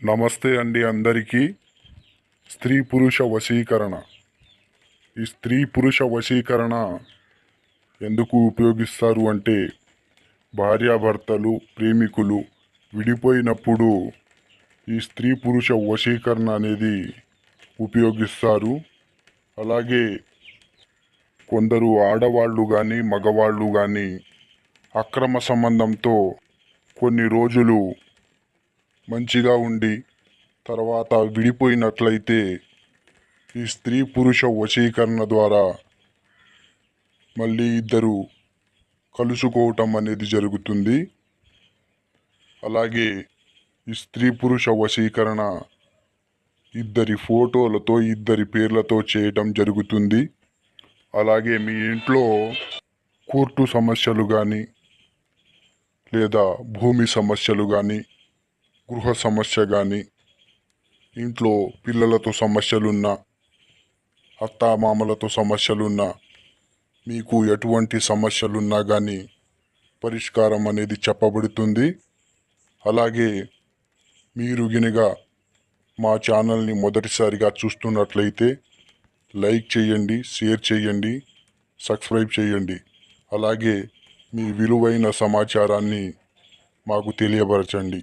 నమస్తే అండి అందరికీ. స్త్రీ పురుష వశీకరణ. ఈ స్త్రీ పురుష వశీకరణ ఎందుకు ఉపయోగిస్తారు అంటే, భార్యాభర్తలు ప్రేమికులు విడిపోయినప్పుడు ఈ స్త్రీ పురుష వశీకరణ అనేది ఉపయోగిస్తారు. అలాగే కొందరు ఆడవాళ్ళు కానీ మగవాళ్ళు కానీ అక్రమ సంబంధంతో కొన్ని రోజులు మంచిగా ఉండి తర్వాత విడిపోయినట్లయితే ఈ స్త్రీ పురుష వశీకరణ ద్వారా మళ్ళీ ఇద్దరు కలుసుకోవటం అనేది జరుగుతుంది. అలాగే ఈ స్త్రీ పురుష వశీకరణ ఇద్దరి ఫోటోలతో ఇద్దరి పేర్లతో చేయటం జరుగుతుంది. అలాగే మీ ఇంట్లో కోర్టు సమస్యలు కానీ లేదా భూమి సమస్యలు కానీ గృహ సమస్య కానీ ఇంట్లో పిల్లలతో సమస్యలున్నా అత్తామామలతో సమస్యలున్నా మీకు ఎటువంటి సమస్యలున్నా కానీ పరిష్కారం అనేది చెప్పబడుతుంది. అలాగే మీరు గినక మా ఛానల్ని మొదటిసారిగా చూస్తున్నట్లయితే లైక్ చేయండి, షేర్ చేయండి, సబ్స్క్రైబ్ చేయండి. అలాగే మీ విలువైన సమాచారాన్ని మాకు తెలియపరచండి.